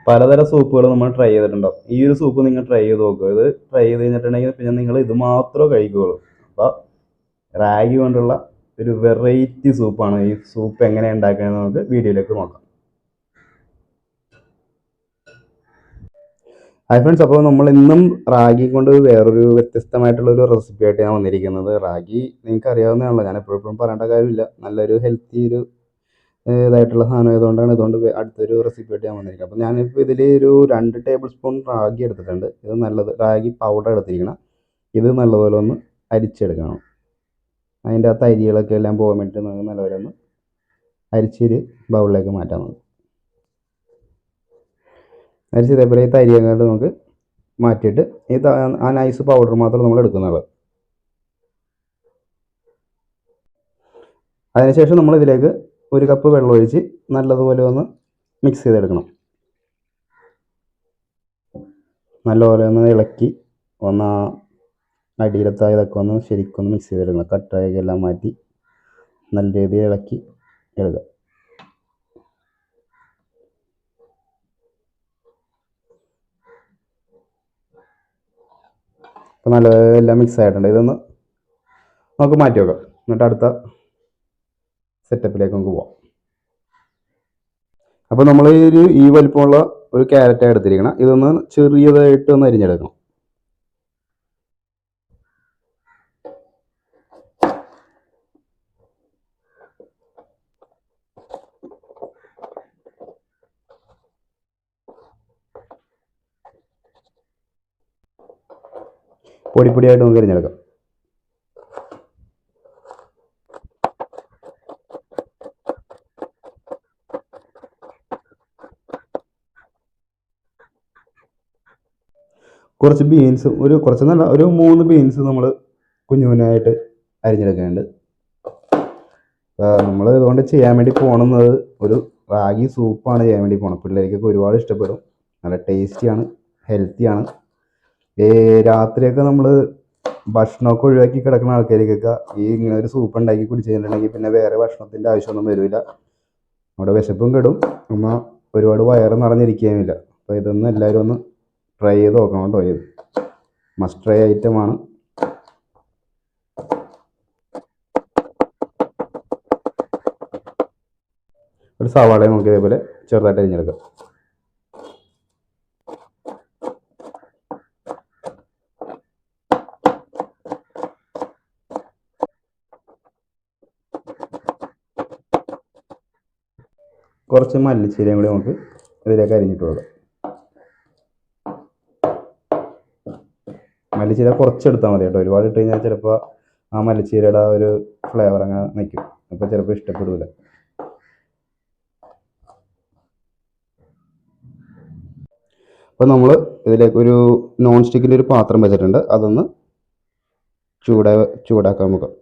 പലതരം സൂപ്പുകൾ നമ്മൾ ട്രൈ ചെയ്തിട്ടുണ്ടാവും. ഈ ഒരു സൂപ്പ് നിങ്ങൾ ട്രൈ ചെയ്ത് നോക്കുക. ഇത് ട്രൈ ചെയ്ത് കഴിഞ്ഞിട്ടുണ്ടെങ്കിൽ പിന്നെ നിങ്ങൾ ഇത് മാത്രമേ കഴിക്കുകയുള്ളൂ. അപ്പോൾ റാഗി കൊണ്ടുള്ള ഒരു വെറൈറ്റി സൂപ്പാണ്. ഈ സൂപ്പ് എങ്ങനെ ഉണ്ടാക്കുന്നത് നമുക്ക് വീഡിയോയിലേക്ക് നോക്കാം. ഹായ് ഫ്രണ്ട്സ്, അപ്പോൾ നമ്മൾ ഇന്നും റാഗി കൊണ്ട് വേറൊരു വ്യത്യസ്തമായിട്ടുള്ളൊരു റെസിപ്പി ആയിട്ട് ഞാൻ വന്നിരിക്കുന്നത്. റാഗി നിങ്ങൾക്ക് അറിയാവുന്നതാണല്ലോ, ഞാൻ എപ്പോഴും പറയേണ്ട കാര്യമില്ല. നല്ലൊരു ഹെൽത്തി ഒരു ഇതായിട്ടുള്ള സാധനം ആയതുകൊണ്ടാണ് ഇതുകൊണ്ട് അടുത്തൊരു റെസിപ്പി ആയിട്ട് ഞാൻ വന്നിരിക്കുന്നത്. അപ്പോൾ ഞാനിപ്പോൾ ഇതിൽ ഒരു 2 ടേബിൾ സ്പൂൺ റാഗി എടുത്തിട്ടുണ്ട്. ഇത് നല്ലത് റാഗി പൗഡർ എടുത്തിരിക്കണം. ഇത് നല്ലപോലെ ഒന്ന് അരിച്ചെടുക്കണം. അതിൻ്റെ ആ തരികളൊക്കെ എല്ലാം പോകാൻ വേണ്ടിയിട്ട് നമുക്ക് നല്ലപോലെ ഒന്ന് അരിച്ചൊരു ബൗളിലേക്ക് മാറ്റാൻ മതി. അരിച്ച് ഇതേപോലെ ഈ തരിയൊക്കെ നമുക്ക് മാറ്റിയിട്ട് ഈ ആ നൈസ് പൗഡർ മാത്രം നമ്മൾ എടുക്കുന്നുള്ളൂ. അതിനുശേഷം നമ്മൾ ഇതിലേക്ക് 1 കപ്പ് വെള്ളം ഒഴിച്ച് നല്ലതുപോലെ ഒന്ന് മിക്സ് ചെയ്തെടുക്കണം. നല്ലപോലെ ഒന്ന് ഇളക്കി ഒന്ന് അടിയിലത്തായതൊക്കെ ഒന്ന് ശരിക്കൊന്ന് മിക്സ് ചെയ്തെടുക്കണം. കട്ടായൊക്കെ എല്ലാം മാറ്റി നല്ല രീതിയിൽ ഇളക്കി എടുക്കുക. അപ്പോൾ നല്ല എല്ലാം മിക്സ് ആയിട്ടുണ്ട്. ഇതൊന്ന് നമുക്ക് മാറ്റി വെക്കാം. എന്നിട്ട് അടുത്ത സെറ്റപ്പിലേക്ക് നമുക്ക് പോവാം. അപ്പോൾ നമ്മൾ ഈ വലിപ്പമുള്ള ഒരു ക്യാരറ്റ് എടുത്തിരിക്കണം. ഇതൊന്ന് ചെറിയതായിട്ട് ഒന്ന് അരിഞ്ഞെടുക്കണം. പൊടിപ്പൊടിയായിട്ട് നമുക്ക് അരിഞ്ഞെടുക്കാം. കുറച്ച് ബീൻസും കുറച്ച് നല്ല ഒരു 3 ബീൻസ് നമ്മൾ കുഞ്ഞുകുഞ്ഞായിട്ട് അരിഞ്ഞെടുക്കുന്നുണ്ട്. നമ്മൾ ഇതുകൊണ്ട് ചെയ്യാൻ വേണ്ടി പോകുന്നത് ഒരു റാഗി സൂപ്പാണ് ചെയ്യാൻ വേണ്ടി പോകുന്നത്. പിള്ളേർക്കൊക്കെ ഒരുപാട് ഇഷ്ടപ്പെടും. നല്ല ടേസ്റ്റിയാണ്, ഹെൽത്തിയാണ്. രാത്രിയൊക്കെ നമ്മൾ ഭക്ഷണമൊക്കെ ഒഴിവാക്കി കിടക്കുന്ന ആൾക്കാർക്കൊക്കെ ഇങ്ങനെ ഒരു സൂപ്പ് ഉണ്ടാക്കി കുടിച്ച് കഴിഞ്ഞിട്ടുണ്ടെങ്കിൽ പിന്നെ വേറെ ഭക്ഷണത്തിൻ്റെ ആവശ്യമൊന്നും വരില്ല. നമ്മുടെ വിശപ്പും കെടും, എന്നാൽ ഒരുപാട് വയറ് നിറഞ്ഞിരിക്കുകയുമില്ല. അപ്പോൾ ഇതൊന്നും എല്ലാവരും ഒന്ന് ട്രൈ ചെയ്ത് നോക്കണം കേട്ടോ. ഇത് മസ്റ്റ് ട്രൈ ഐറ്റമാണ്. ഒരു സവാളയെ നമുക്ക് ഇതേപോലെ ചെറുതായിട്ട് അരിഞ്ഞെടുക്കാം. കുറച്ച് മല്ലിച്ചീരയും കൂടി നമുക്ക് ഇതിലേക്ക് അരിഞ്ഞിട്ട് കൊടുക്കാം. മല്ലിച്ചീര കുറച്ചെടുത്താൽ മതി കേട്ടോ. ഒരുപാട് ഇട്ട് കഴിഞ്ഞാൽ ചിലപ്പോൾ ആ മല്ലിച്ചീരയുടെ ആ ഒരു ഫ്ലേവർ അങ്ങനെ നിൽക്കും. അപ്പോൾ ചിലപ്പോൾ ഇഷ്ടപ്പെടില്ല. അപ്പോൾ നമ്മൾ ഇതിലേക്ക് ഒരു നോൺ സ്റ്റിക്കിൻ്റെ ഒരു പാത്രം വെച്ചിട്ടുണ്ട്. അതൊന്ന് ചൂടാക്കാൻ നോക്കാം.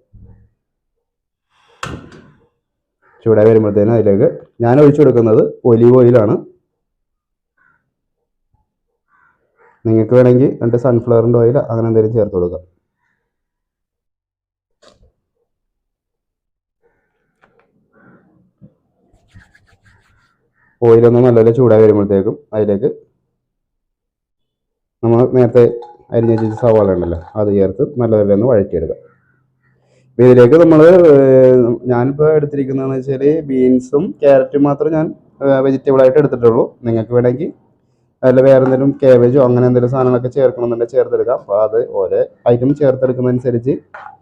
ചൂടായി വരുമ്പോഴത്തേനും അതിലേക്ക് ഞാൻ ഒഴിച്ചു കൊടുക്കുന്നത് ഒലിവ് ഓയിലാണ്. നിങ്ങൾക്ക് വേണമെങ്കിൽ എൻ്റെ സൺഫ്ലവറിൻ്റെ ഓയിൽ അങ്ങനെ എന്തെങ്കിലും ചേർത്ത് കൊടുക്കാം. ഓയിലൊന്ന് നല്ലപോലെ ചൂടായി വരുമ്പോഴത്തേക്കും അതിലേക്ക് നമ്മൾ നേരത്തെ അരിഞ്ഞ വെച്ച സവാള ഉണ്ടല്ലോ അത് ചേർത്ത് നല്ലപോലെ ഒന്ന് വഴറ്റിയെടുക്കുക. അപ്പോൾ ഇതിലേക്ക് ഞാനിപ്പോൾ എടുത്തിരിക്കുന്നതെന്ന് വെച്ചാൽ ബീൻസും ക്യാരറ്റും മാത്രം ഞാൻ വെജിറ്റബിളായിട്ട് എടുത്തിട്ടുള്ളൂ. നിങ്ങൾക്ക് വേണമെങ്കിൽ അതിൽ വേറെ എന്തെങ്കിലും കാബേജോ അങ്ങനെ എന്തെങ്കിലും സാധനങ്ങളൊക്കെ ചേർക്കണമെന്നുണ്ടെങ്കിൽ ചേർത്തെടുക്കാം. അപ്പോൾ അത് ഓരോ ഐറ്റം ചേർത്തെടുക്കുന്നതനുസരിച്ച്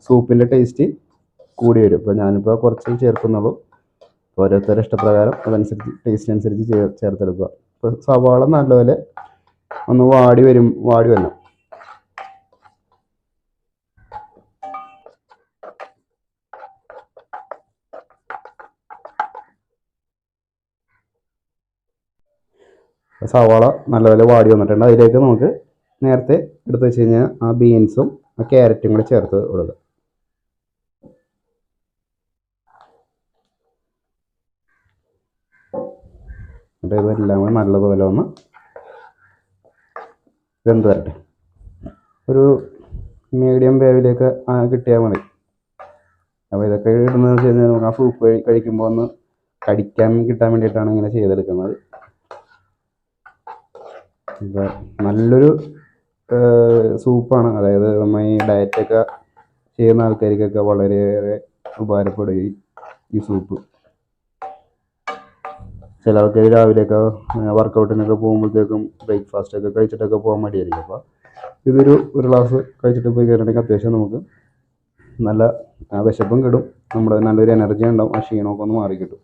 സൂപ്പിൻ്റെ ടേസ്റ്റ് കൂടി വരും. ഇപ്പോൾ ഞാനിപ്പോൾ കുറച്ച് ചേർക്കുന്നുള്ളൂ. ഓരോരുത്തരുടെ ഇഷ്ടപ്രകാരം അതനുസരിച്ച് ടേസ്റ്റ് അനുസരിച്ച് ചേർത്തെടുക്കുക. ഇപ്പോൾ സവാള നല്ലപോലെ ഒന്ന് വാടി വരണം. സവാള നല്ലപോലെ വാടി വന്നിട്ടുണ്ട്. അതിലേക്ക് നമുക്ക് നേരത്തെ എടുത്ത് വെച്ച് കഴിഞ്ഞാൽ ആ ബീൻസും ആ ക്യാരറ്റും കൂടി ചേർത്ത് കൊടുക്കുക. എന്നിട്ട് ഇതെല്ലാം കൂടി നല്ലതുപോലെ ഒന്ന് വെന്ത് വരട്ടെ. ഒരു മീഡിയം വേവിലേക്ക് കിട്ടിയാൽ മതി. അപ്പോൾ ഇതൊക്കെ ഇടുന്നതെന്ന് വെച്ച് കഴിഞ്ഞാൽ നമുക്ക് ആ സൂപ്പ് കഴിക്കുമ്പോൾ ഒന്ന് കടിക്കാൻ കിട്ടാൻ വേണ്ടിയിട്ടാണ് ഇങ്ങനെ ചെയ്തെടുക്കുന്നത്. ഇപ്പം നല്ലൊരു സൂപ്പാണ്. അതായത് നമ്മൾ ഈ ഡയറ്റൊക്കെ ചെയ്യുന്ന ആൾക്കാർക്കൊക്കെ വളരെയേറെ ഉപകാരപ്പെടുകയും ഈ സൂപ്പ്. ചില ആൾക്കാർ രാവിലെയൊക്കെ വർക്കൗട്ടിനൊക്കെ പോകുമ്പോഴത്തേക്കും ബ്രേക്ക്ഫാസ്റ്റൊക്കെ കഴിച്ചിട്ടൊക്കെ പോകാൻ മടിയായിരിക്കും. അപ്പോൾ ഇതൊരു ഗ്ലാസ് കഴിച്ചിട്ട് പോയി കഴിഞ്ഞിട്ടുണ്ടെങ്കിൽ അത്യാവശ്യം നമുക്ക് നല്ല വിശപ്പും കിട്ടും, നമ്മുടെ നല്ലൊരു എനർജി ഉണ്ടാവും, ആ ക്ഷീണമൊക്കെ ഒന്ന് മാറി കിട്ടും.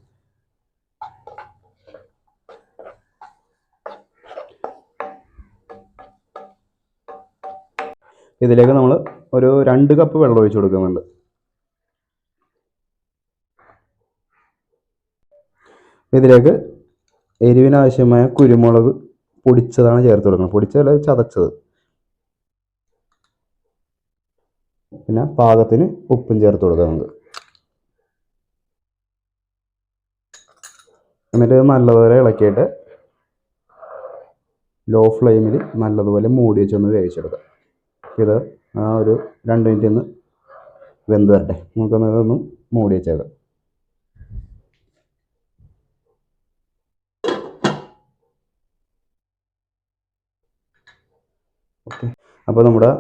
ഇതിലേക്ക് നമ്മൾ ഒരു 2 കപ്പ് വെള്ളം ഒഴിച്ച് കൊടുക്കുന്നുണ്ട്. ഇതിലേക്ക് എരിവിനാവശ്യമായ കുരുമുളക് പൊടിച്ചതാണ് ചേർത്ത് കൊടുക്കുന്നത്, പൊടിച്ചതല്ല ചതച്ചത്. പിന്നെ പാകത്തിന് ഉപ്പും ചേർത്ത് കൊടുക്കുന്നുണ്ട്. എന്നിട്ട് നല്ലതുപോലെ ഇളക്കിയിട്ട് ലോ ഫ്ലെയിമിൽ നല്ലതുപോലെ മൂടി വെച്ചൊന്ന് വേവിച്ചെടുക്കാം. ഇത് ഒരു 2 മിനിറ്റ് ഒന്ന് വെന്ത് വരട്ടെ. നമുക്കൊന്ന് മൂടി വെച്ചേക്കാം. ഓക്കെ, അപ്പോൾ നമ്മുടെ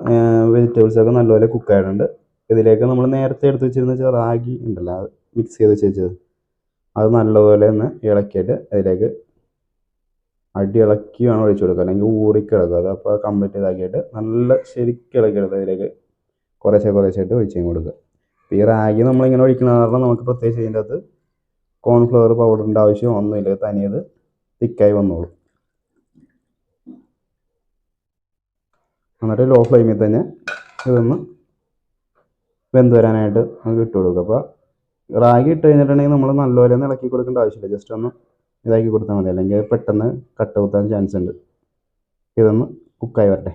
വെജിറ്റബിൾസൊക്കെ നല്ലപോലെ കുക്കായിട്ടുണ്ട്. ഇതിലേക്ക് നമ്മൾ നേരത്തെ എടുത്ത് വെച്ചിരുന്ന റാഗി ഉണ്ടല്ലോ, അത് മിക്സ് ചെയ്ത് വെച്ചത്, അത് നല്ലപോലെ ഒന്ന് ഇളക്കിയിട്ട് അതിലേക്ക് ഇളക്കി വേണം ഒഴിച്ചു കൊടുക്കുക, അല്ലെങ്കിൽ ഊറിക്കിടക്കുക. അത് അപ്പോൾ കംപ്ലീറ്റ് ഇതാക്കിയിട്ട് നല്ല ശരിക്കും ഇളക്കിയെടുക്കുക. അതിലേക്ക് കുറേശ്ശായിട്ട് ഒഴിച്ചു കൊടുക്കുക. ഈ റാഗി നമ്മളിങ്ങനെ ഒഴിക്കുന്ന കാരണം നമുക്ക് പ്രത്യേകിച്ച് ഇതിൻ്റെ അകത്ത് കോൺഫ്ലവർ പൗഡറിൻ്റെ ആവശ്യം ഒന്നുമില്ല, തനിയത് തിക്കായി വന്നോളും. എന്നിട്ട് ലോ ഫ്ലെയിമിൽ തന്നെ ഇതൊന്ന് വെന്ത് വരാനായിട്ട് നമുക്ക് ഇട്ട് കൊടുക്കുക. അപ്പോൾ റാഗി ഇട്ട് കഴിഞ്ഞിട്ടുണ്ടെങ്കിൽ നമ്മൾ നല്ലപോലെ ഒന്ന് ഇളക്കി കൊടുക്കേണ്ട ആവശ്യമില്ല, ജസ്റ്റ് ഒന്ന് ഇതാക്കി കൊടുത്താൽ മതി, അല്ലെങ്കിൽ പെട്ടെന്ന് കട്ട് കുത്താൻ ചാൻസ് ഉണ്ട്. ഇതൊന്ന് കുക്കായി വരട്ടെ.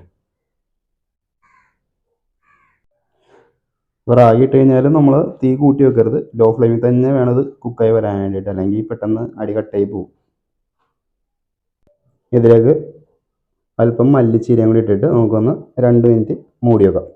ഇപ്പോൾ റാഗി ഇട്ട് കഴിഞ്ഞാൽ നമ്മൾ തീ കൂട്ടി വെക്കരുത്, ലോ ഫ്ലെയിമിൽ തന്നെ വേണത് കുക്കായി വരാൻ വേണ്ടിയിട്ട്, അല്ലെങ്കിൽ പെട്ടെന്ന് അടി കട്ടായി പോകും. ഇതിലേക്ക് അല്പം മല്ലിച്ചീരയും കൂടി ഇട്ടിട്ട് നമുക്കൊന്ന് 2 മിനിറ്റ് മൂടി വെക്കാം.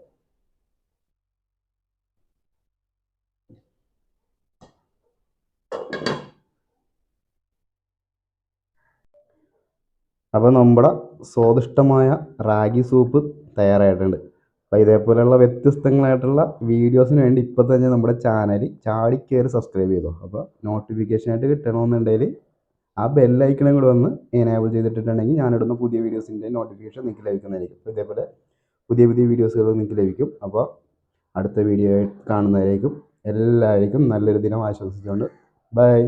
അപ്പോൾ നമ്മുടെ സ്വാദിഷ്ടമായ റാഗി സൂപ്പ് തയ്യാറായിട്ടുണ്ട്. അപ്പോൾ ഇതേപോലെയുള്ള വ്യത്യസ്തങ്ങളായിട്ടുള്ള വീഡിയോസിന് വേണ്ടി ഇപ്പോൾ തന്നെ നമ്മുടെ ചാനൽ ചാടിക്കയറി സബ്സ്ക്രൈബ് ചെയ്തോ. അപ്പോൾ നോട്ടിഫിക്കേഷനായിട്ട് കിട്ടണമെന്നുണ്ടെങ്കിൽ ആ ബെല്ലൈക്കണും കൂടെ ഒന്ന് എനേബിൾ ചെയ്തിട്ടുണ്ടെങ്കിൽ ഞാനിടുന്ന പുതിയ വീഡിയോസിൻ്റെ നോട്ടിഫിക്കേഷൻ നിങ്ങൾക്ക് ലഭിക്കുന്നതായിരിക്കും. അപ്പോൾ ഇതേപോലെ പുതിയ വീഡിയോസുകൾ നിങ്ങൾക്ക് ലഭിക്കും. അപ്പോൾ അടുത്ത വീഡിയോ കാണുന്നതായിരിക്കും. എല്ലാവർക്കും നല്ലൊരു ദിനം ആശംസിച്ചുകൊണ്ട് ബൈ.